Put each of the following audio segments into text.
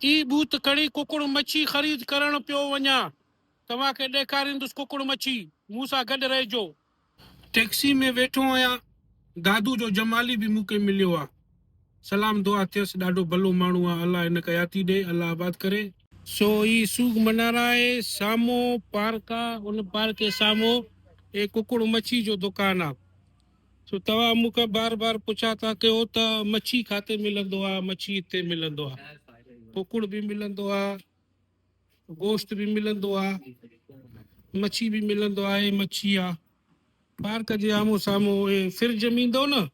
ई booth खणी कुकुड़ मच्छी ख़रीद करण पियो वञा। तव्हांखे ॾेखारींदुसि कुकुड़ मच्छी। मूंसां गॾु रहिजो। टैक्सी में वेठो आहियां, दादू जो जमाली भी मूंखे मिलियो आहे। सलाम दुआ थियसि, ॾाढो भलो माण्हू आहे, अल्लाह हिन खे हयाती ॾे, अल्लाह आबाद करे। सो ई सूग मनारा आहे, साम्हूं पार्क आहे, उन पार्क के साम्हूं ए कुकुड़ मच्छी जो दुकान आहे। सो तव्हां मूंखे बार बार पुछा था कयो त मच्छी खाते मिलंदो आहे, मच्छी हिते मिलंदो आहे। कुकुड़ भी मिलंदो आहे, गोश्त भी मिलंदो आहे, मच्छी भी मिलंदो आहे। मच्छी आहे पार्क जे आम्हूं साम्हूं। ए फिरज में ईंदो न,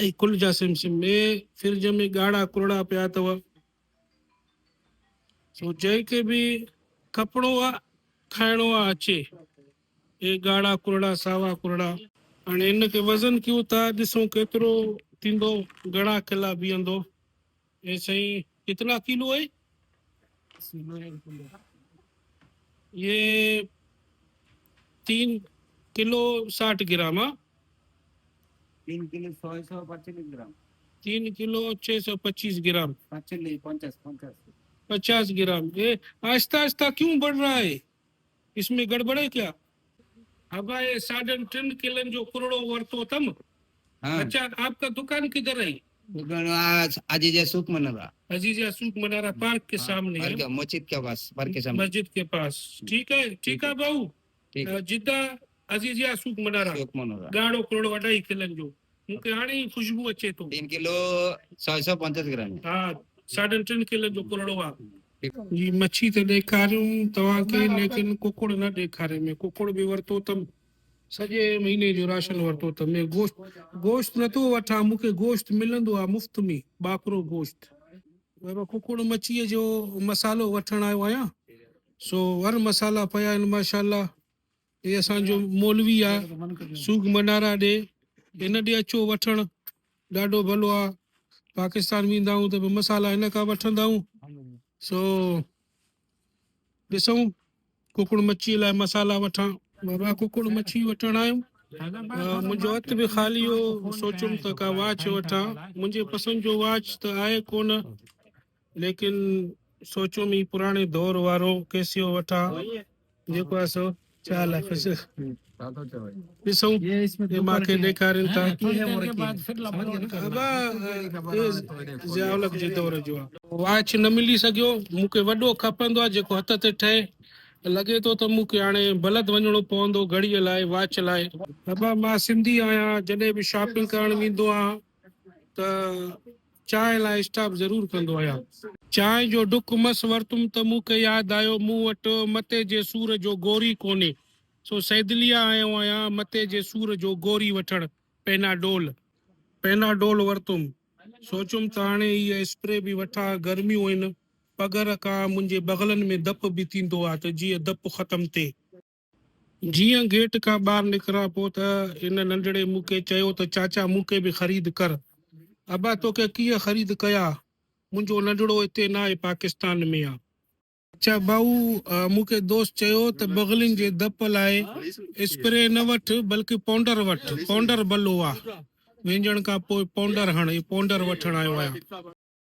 ऐं कुल जा सिम में फिरज में ॻाढ़ा कुरड़ा पिया अथव। सो जंहिंखे बि खपणो आहे, खाइणो आहे, अचे। हे ॻाढ़ा कुरड़ा, सावा कुरड़ा। हाणे हिन खे वज़न कयूं था, ॾिसूं केतिरो थींदो, घणा किला बीहंदो। हे साईं कितना किलो है? ये 3 kilo 60 gram. 3 kilo 625 gram. 3 kilo 625 gram. 50 gram. ये आहिस्ता आहिस्ता क्यों बढ़ रहा है? इसमें गड़बड़ है क्या? अब ये 3.5 किलन जो कुरड़ो वरतो तम। हाँ। अच्छा, आपका दुकान किधर है? दुकान अजीजा सूक मनारा। अजीजा सूक मनारा पार्क के सामने है, मस्जिद के पास, पार्क के सामने। मस्जिद के पास। ठीक है, ठीक है बाबू। जिद्दा अजीजा सूक मनारा, गाढ़ो कुरड़ो 2.5 किलन जो। मूंखे हाणे ई खुशबू अचे तो। 3 किलो 650 ग्राम। हाँ, 3.5 किलो जो कुरड़ो आहे। जी मच्छी तो ॾेखारियूं तव्हांखे, लेकिन कुकुड़ न ॾेखारे। में कुकुड़ भी वरतो तम, सॼे महीने जो राशन वरतो तम। में गोश्त नथो वठां, मूंखे गोश्त मिलंदो आहे मुफ़्त में, बाकरो गोश्त। पर कुकुड़ मच्छीअ जो मसालो वठण आयो आहियां। सो हर मसाला पिया आहिनि माशाल्लाह। ये असांजो मौलवी आहे सूग मनारा ॾे, हिन ॾे अचो वठण, ॾाढो भलो आहे। पाकिस्तान वेंदा आहियूं त मसाला हिन खां वठंदा आहियूं। सो ॾिसूं कुकुड़ मच्छीअ लाइ मसाला वठां। बाबा कुकुड़ मच्छी वठण आहियूं। मुंहिंजो हथ बि ख़ाली हो, सोचुमि त का वॉच वठां। मुंहिंजे पसंदि जो वॉच त आहे कोन, लेकिन सोचुमि पुराणे दौर वारो कैसियो वठां, जेको आहे सो 4 लाख से। ॾिसूं ये मांखे ॾेखारनि था। ज़ियाउलक जे दौर जो आहे। वॉच न मिली सघियो, मूंखे वॾो खपंदो आहे जेको हथ ते ठहे। लॻे थो त मूंखे हाणे बलद वञिणो पवंदो घड़ीअ लाइ, वॉच लाइ। बाबा मां सिंधी आहियां, जॾहिं बि शॉपिंग करण वेंदो आहियां त चांहि लाइ स्टॉप ज़रूरु कंदो आहियां। चांहि जो डुक मस वरितुमि त मूंखे यादि आयो, मूं वटि मथे जे सूर जो गोरी कोन्हे। सो सैदलिया आयो आहियां मथे जे सूर जो गोरी वठण, पेनाडोल वरितुमि। सोचुमि त हाणे इहा स्प्रे बि वठां, गर्मियूं आहिनि, पगर खां मुंहिंजे बगलनि में धप बि थींदो आहे, त जीअं धप ख़तमु थिए। जीअं गेट खां ॿाहिरि निकिरा पोइ त इन नंढड़े मूंखे चयो त चाचा मूंखे बि ख़रीद कर। अबा तोखे कीअं ख़रीद कया, मुंहिंजो नंढड़ो हिते न आहे, पाकिस्तान में आहे। अच्छा भाऊ, मूंखे दोस्त चयो त बगलिन जे धप लाइ स्प्रे न वठ, बल्कि पाउडर वठ, पाउडर भलो आहे। विञण खां पोइ पाउडर हण, पाउडर वठण आयो आहियां।